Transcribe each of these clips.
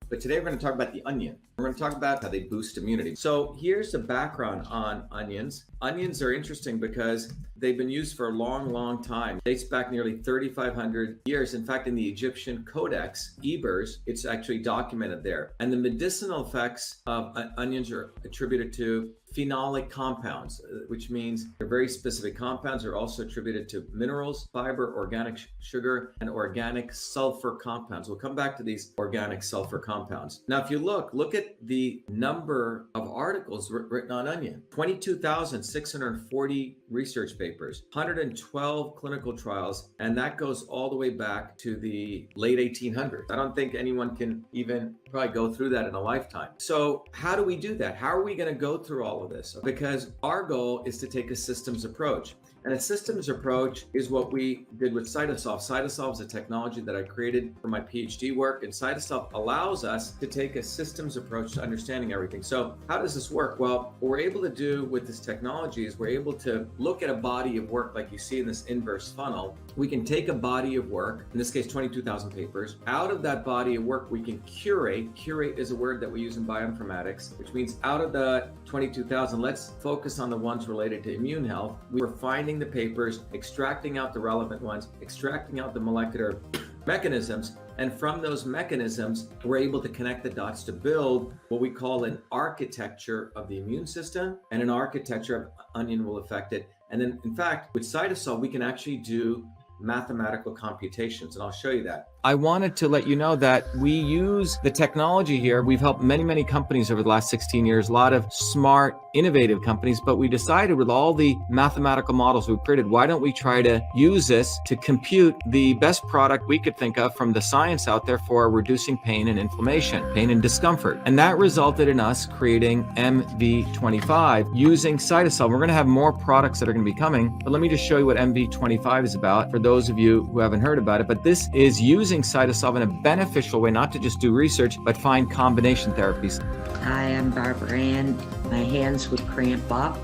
But today we're going to talk about the onion. We're going to talk about how they boost immunity. So here's the background on onions. Onions are interesting because they've been used for a long, long time. It dates back nearly 3,500 years. In fact, in the Egyptian Codex, Ebers, it's actually documented there. And the medicinal effects of onions are attributed to phenolic compounds, which means they're very specific compounds. Are also attributed to minerals, fiber, organic sugar, and organic sulfur compounds. We'll come back to these organic sulfur compounds. Now, if you look at the number of articles written on onion: 22,640 research papers, 112 clinical trials, and that goes all the way back to the late 1800s. I don't think anyone can even probably go through that in a lifetime. So how do we do that? How are we going to go through all of this? Because our goal is to take a systems approach. And a systems approach is what we did with CytoSolve. CytoSolve is a technology that I created for my PhD work, and CytoSolve allows us to take a systems approach to understanding everything. So how does this work? Well, what we're able to do with this technology is we're able to look at a body of work like you see in this inverse funnel. We can take a body of work, in this case 22,000 papers. Out of that body of work, we can curate. Curate is a word that we use in bioinformatics, which means out of the 22,000, let's focus on the ones related to immune health. We were finding the papers, extracting out the relevant ones, extracting out the molecular mechanisms, and from those mechanisms, we're able to connect the dots to build what we call an architecture of the immune system, and an architecture of onion will affect it. And then, in fact, with CytoSolve, we can actually do mathematical computations, and I'll show you that. I wanted to let you know that we use the technology here. We've helped many, many companies over the last 16 years, a lot of smart, innovative companies, but we decided with all the mathematical models we've created, why don't we try to use this to compute the best product we could think of from the science out there for reducing pain and inflammation, pain and discomfort. And that resulted in us creating MV25 using CytoSolve. We're going to have more products that are going to be coming, but let me just show you what MV25 is about for those of you who haven't heard about it. But this is using CytoSolve in a beneficial way, not to just do research, but find combination therapies. Hi, I'm Barbara Ann. My hands would cramp up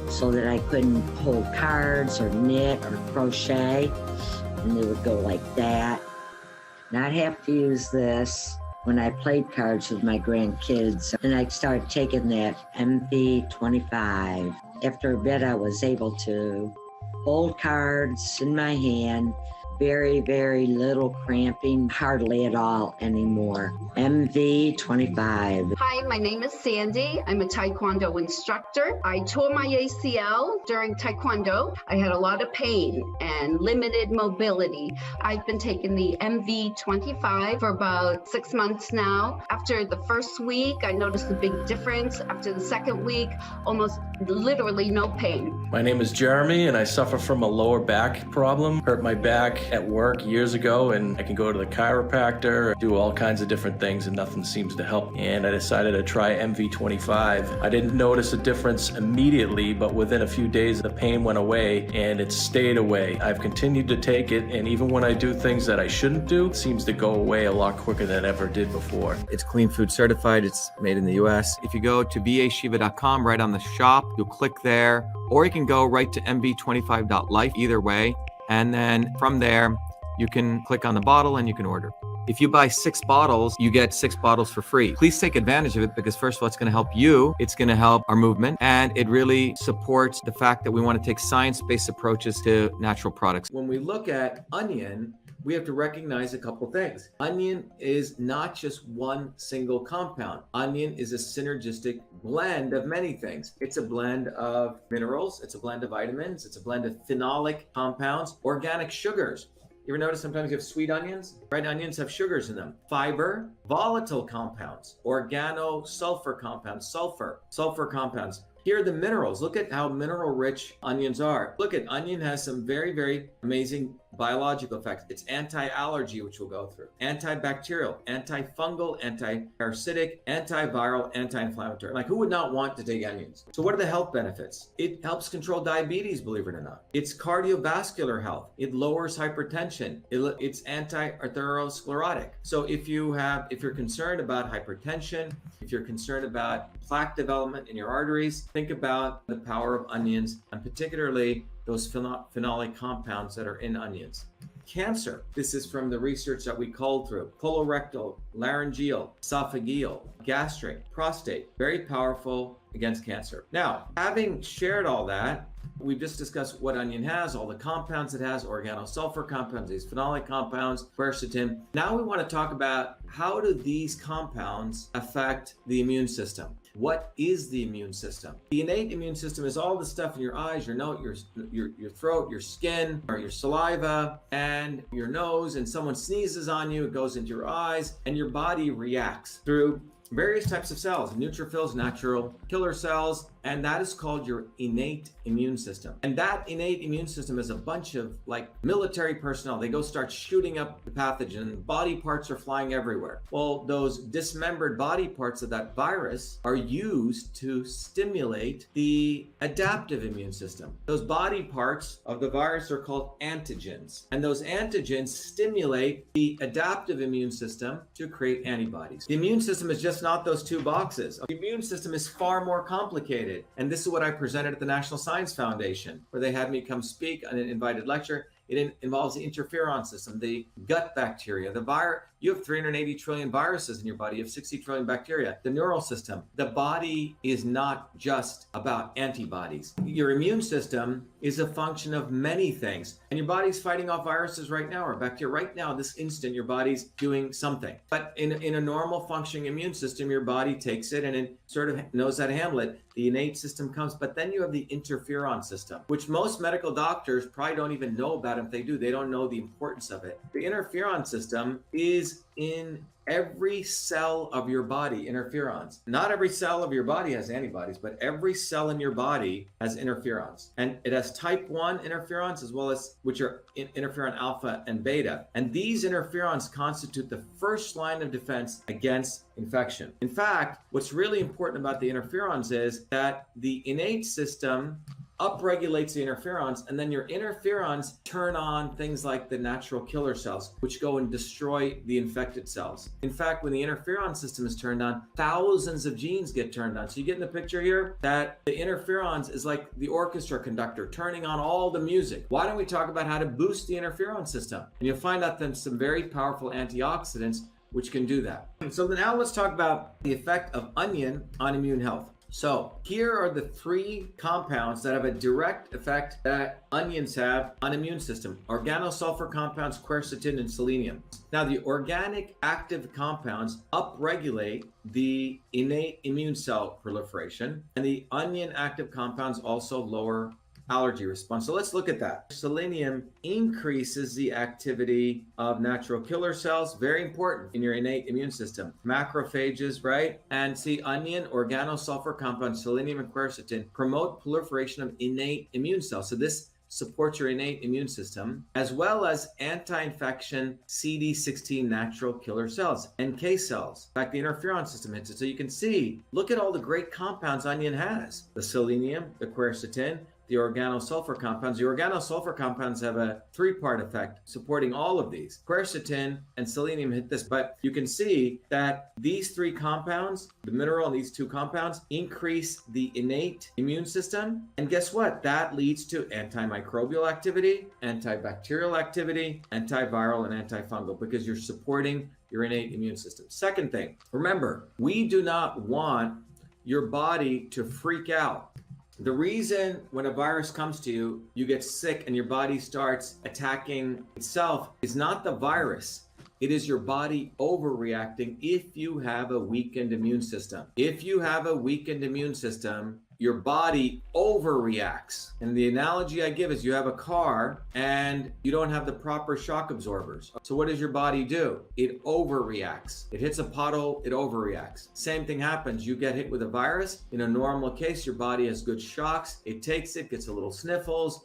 so that I couldn't hold cards or knit or crochet, and they would go like that. And I'd have to use this when I played cards with my grandkids. And I started taking that MV25. After a bit, I was able to hold cards in my hand. Very, very little cramping, hardly at all anymore. MV25. Hi, my name is Sandy. I'm a Taekwondo instructor. I tore my ACL during Taekwondo. I had a lot of pain and limited mobility. I've been taking the MV25 for about 6 months now. After the first week, I noticed a big difference. After the second week, almost literally no pain. My name is Jeremy, and I suffer from a lower back problem. Hurt my back at work years ago, and I can go to the chiropractor, do all kinds of different things, and nothing seems to help. And I decided to try MV25. I didn't notice a difference immediately, but within a few days, the pain went away, and it stayed away. I've continued to take it, and even when I do things that I shouldn't do, it seems to go away a lot quicker than it ever did before. It's clean food certified. It's made in the US. If you go to DrShiva.com, right on the shop, you'll click there, or you can go right to mv25.life, either way. And then from there, you can click on the bottle and you can order. If you buy 6 bottles, you get 6 bottles for free. Please take advantage of it, because first of all, it's going to help you. It's going to help our movement, and it really supports the fact that we want to take science-based approaches to natural products. When we look at onion, we have to recognize a couple things. Onion is not just one single compound. Onion is a synergistic blend of many things. It's a blend of minerals, it's a blend of vitamins, it's a blend of phenolic compounds, organic sugars. You ever notice sometimes you have sweet onions? Red onions have sugars in them. Fiber, volatile compounds, organosulfur compounds, sulfur compounds. Here are the minerals. Look at how mineral-rich onions are. Look at onion has some very, very amazing biological effects. It's anti-allergy, which we'll go through, antibacterial, antifungal, anti-parasitic, antiviral, anti-inflammatory. Like, who would not want to take onions? So what are the health benefits? It helps control diabetes, believe it or not. It's cardiovascular health. It lowers hypertension. It's anti-atherosclerotic. So if you're concerned about hypertension, if you're concerned about plaque development in your arteries, think about the power of onions, and particularly those phenolic compounds that are in onions. cancer. This is from the research that we culled through. Colorectal, laryngeal, esophageal, gastric, prostate, very powerful against cancer. Now, having shared all that, we've just discussed what onion has, all the compounds it has, organosulfur compounds, these phenolic compounds, quercetin. Now we want to talk about how do these compounds affect the immune system? What is the immune system? The innate immune system is all the stuff in your eyes, your nose, your throat, your skin, or your saliva, and your nose, and someone sneezes on you, it goes into your eyes, and your body reacts through various types of cells, neutrophils, natural killer cells, and that is called your innate immune system. And that innate immune system is a bunch of like military personnel. They go start shooting up the pathogen, body parts are flying everywhere. Well, those dismembered body parts of that virus are used to stimulate the adaptive immune system. Those body parts of the virus are called antigens, and those antigens stimulate the adaptive immune system to create antibodies. The immune system is just not those two boxes. The immune system is far more complicated. And this is what I presented at the National Science Foundation, where they had me come speak on an invited lecture. It involves the interferon system, the gut bacteria, the virus. You have 380 trillion viruses in your body. You have 60 trillion bacteria. The neural system. The body is not just about antibodies. Your immune system is a function of many things. And your body's fighting off viruses right now or bacteria. Right now, this instant, your body's doing something. But in a normal functioning immune system, your body takes it and it sort of knows how to handle it. The innate system comes, but then you have the interferon system, which most medical doctors probably don't even know about. If they do, they don't know the importance of it. The interferon system is in every cell of your body, interferons. Not every cell of your body has antibodies, but every cell in your body has interferons. And it has type 1 interferons as well as, which are interferon alpha and beta. And these interferons constitute the first line of defense against infection. In fact, what's really important about the interferons is that the innate system upregulates the interferons, and then your interferons turn on things like the natural killer cells, which go and destroy the infected cells. In fact, when the interferon system is turned on, thousands of genes get turned on. So you get in the picture here that the interferons is like the orchestra conductor turning on all the music. Why don't we talk about how to boost the interferon system? And you'll find out there's some very powerful antioxidants which can do that. So now let's talk about the effect of onion on immune health. So here are the 3 compounds that have a direct effect that onions have on immune system. Organosulfur compounds, quercetin, and selenium. Now the organic active compounds upregulate the innate immune cell proliferation, and the onion active compounds also lower allergy response. So let's look at that. Selenium increases the activity of natural killer cells, very important in your innate immune system. Macrophages, right? And see, onion, organosulfur compounds, selenium, and quercetin promote proliferation of innate immune cells. So this supports your innate immune system, as well as anti-infection CD16 natural killer cells, NK cells. In fact, the interferon system hits it. So you can see, look at all the great compounds onion has. The selenium, the quercetin, the organosulfur compounds. The organosulfur compounds have a 3-part effect supporting all of these. Quercetin and selenium hit this, but you can see that these 3 compounds, the mineral and these 2 compounds, increase the innate immune system. And guess what? That leads to antimicrobial activity, antibacterial activity, antiviral, and antifungal, because you're supporting your innate immune system. Second thing, remember, we do not want your body to freak out. The reason when a virus comes to you, you get sick and your body starts attacking itself is not the virus. It is your body overreacting if you have a weakened immune system. If you have a weakened immune system, your body overreacts. And the analogy I give is you have a car and you don't have the proper shock absorbers. So what does your body do? It overreacts. It hits a pothole, it overreacts. Same thing happens. You get hit with a virus. In a normal case, your body has good shocks. It takes it, gets a little sniffles.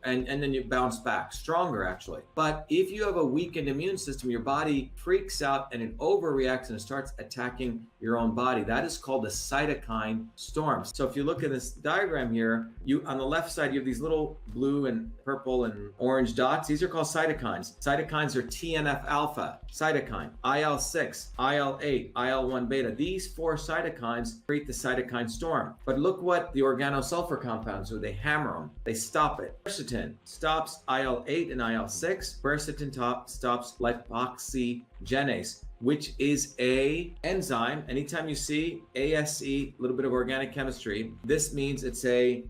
And then you bounce back stronger, actually. But if you have a weakened immune system, your body freaks out and it overreacts and it starts attacking your own body. That is called a cytokine storm. So if you look at this diagram here, on the left side, you have these little blue and purple and orange dots. These are called cytokines. Cytokines are TNF alpha, cytokine, IL-6, IL-8, IL-1 beta. These 4 cytokines create the cytokine storm. But look what the organosulfur compounds do. They hammer them. They stop it. Quercetin Quercetin stops IL-8 and IL-6. Quercetin stops lipoxygenase, which is a enzyme. Anytime you see ASE, a little bit of organic chemistry, this means it's a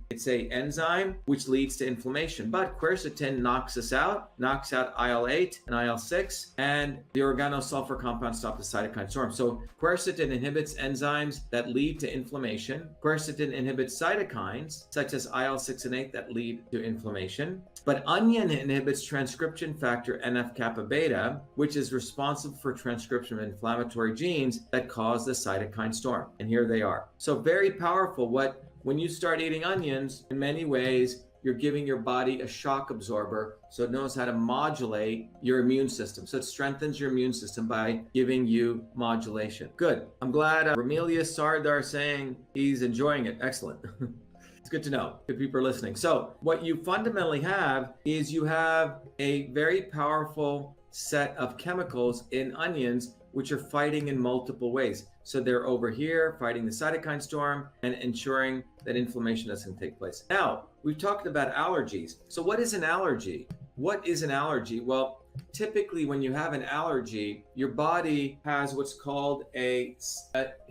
enzyme which leads to inflammation. But quercetin knocks out IL-8 and IL-6, and the organosulfur compounds stop the cytokine storm. So quercetin inhibits enzymes that lead to inflammation. Quercetin inhibits cytokines such as IL-6 and 8 that lead to inflammation. But onion inhibits transcription factor NF-kappa beta, which is responsible for transcription of inflammatory genes that cause the cytokine storm. And here they are. So very powerful. When you start eating onions, in many ways, you're giving your body a shock absorber so it knows how to modulate your immune system. So it strengthens your immune system by giving you modulation. Good. I'm glad Ramilius Sardar saying he's enjoying it. Excellent. It's good to know. Good people are listening. So what you fundamentally have is you have a very powerful set of chemicals in onions which are fighting in multiple ways. So they're over here fighting the cytokine storm and ensuring that inflammation doesn't take place. Now, we've talked about allergies. So what is an allergy? What is an allergy? Well, typically when you have an allergy, your body has what's called a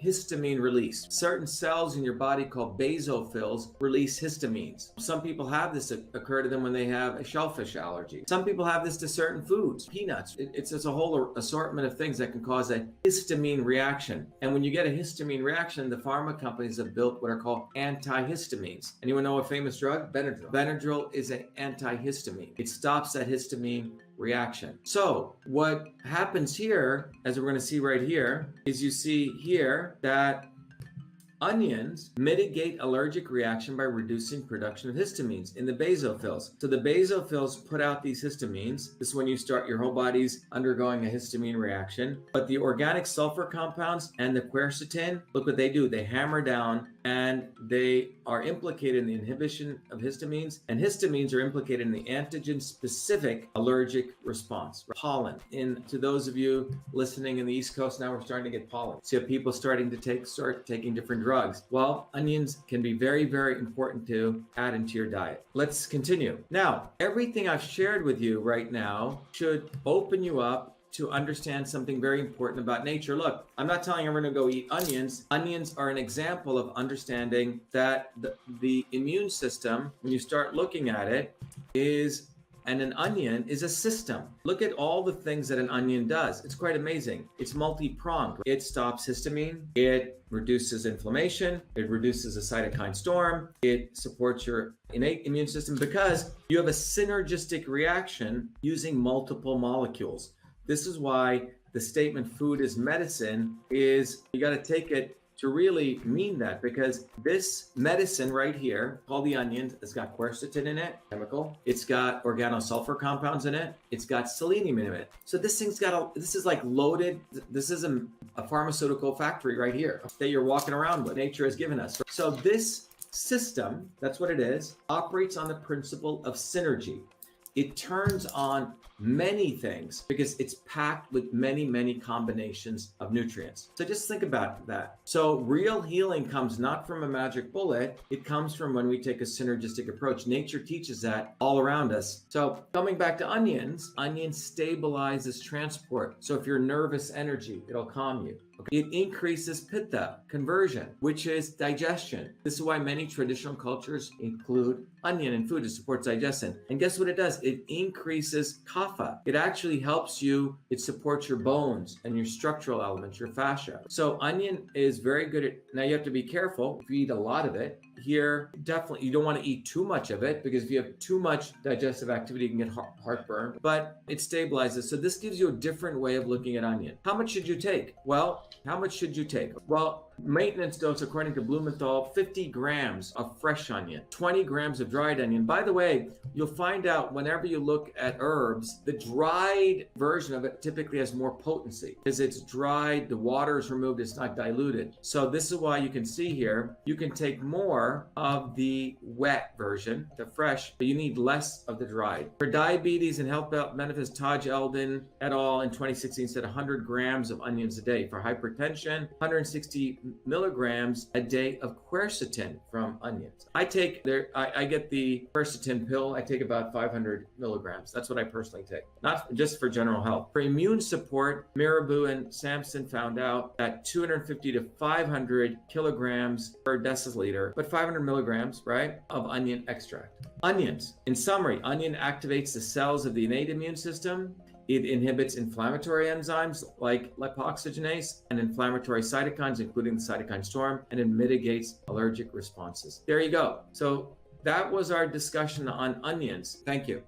histamine release. Certain cells in your body called basophils release histamines. Some people have this occur to them when they have a shellfish allergy. Some people have this to certain foods, peanuts. It's just a whole assortment of things that can cause a histamine reaction. And when you get a histamine reaction, the pharma companies have built what are called antihistamines. Anyone know a famous drug? Benadryl. Benadryl is an antihistamine. It stops that histamine reaction. So what happens here, as we're going to see right here, is you see here that onions mitigate allergic reaction by reducing production of histamines in the basophils. So the basophils put out these histamines. This is when you start, your whole body's undergoing a histamine reaction. But the organic sulfur compounds and the quercetin, look what they do. They hammer down and they are implicated in the inhibition of histamines, and histamines are implicated in the antigen-specific allergic response. Pollen. To those of you listening in the East Coast, now we're starting to get pollen. So you have people starting to start taking different drugs. Well, onions can be very, very important to add into your diet. Let's continue. Now, everything I've shared with you right now should open you up to understand something very important about nature. Look, I'm not telling you we're going to go eat onions. Onions are an example of understanding that the immune system, when you start looking at it, and an onion is a system. Look at all the things that an onion does. It's quite amazing. It's multi-pronged. It stops histamine. It reduces inflammation. It reduces a cytokine storm. It supports your innate immune system because you have a synergistic reaction using multiple molecules. This is why the statement food is medicine is, you got to take it to really mean that, because this medicine right here, called the onion, it's got quercetin in it, chemical. It's got organosulfur compounds in it. It's got selenium in it. So this thing's got this is like loaded. This is a pharmaceutical factory right here that you're walking around with. Nature has given us. So this system, that's what it is, operates on the principle of synergy. It turns on many things because it's packed with many, many combinations of nutrients. So just think about that. So real healing comes not from a magic bullet. It comes from when we take a synergistic approach. Nature teaches that all around us. So coming back to onions stabilizes transport. So if you're nervous energy, it'll calm you. Okay. It increases pitta, conversion, which is digestion. This is why many traditional cultures include onion in food to support digestion. And guess what it does? It increases kapha. It actually helps you. It supports your bones and your structural elements, your fascia. So onion is very good at, now you have to be careful if you eat a lot of it. Here, definitely, you don't want to eat too much of it because if you have too much digestive activity, you can get heartburn, but it stabilizes. So this gives you a different way of looking at onion. How much should you take? Well, how much should you take? Well, maintenance dose, according to Blumenthal, 50 grams of fresh onion, 20 grams of dried onion. By the way, you'll find out whenever you look at herbs, onions. The dried version of it typically has more potency because it's dried, the water is removed, it's not diluted. So this is why you can see here, you can take more of the wet version, the fresh, but you need less of the dried. For diabetes and health benefits, Taj Eldon et al. In 2016 said 100 grams of onions a day. For hypertension, 160 milligrams a day of quercetin from onions. I get the quercetin pill. I take about 500 milligrams. That's what I personally take, not just for general health. For immune support, Mirabeau and Sampson found out that 250 to 500 kilograms per deciliter, but 500 milligrams, right, of onion extract. Onions. In summary, onion activates the cells of the innate immune system. It inhibits inflammatory enzymes like lipoxygenase and inflammatory cytokines, including the cytokine storm, and it mitigates allergic responses. There you go. So that was our discussion on onions. Thank you.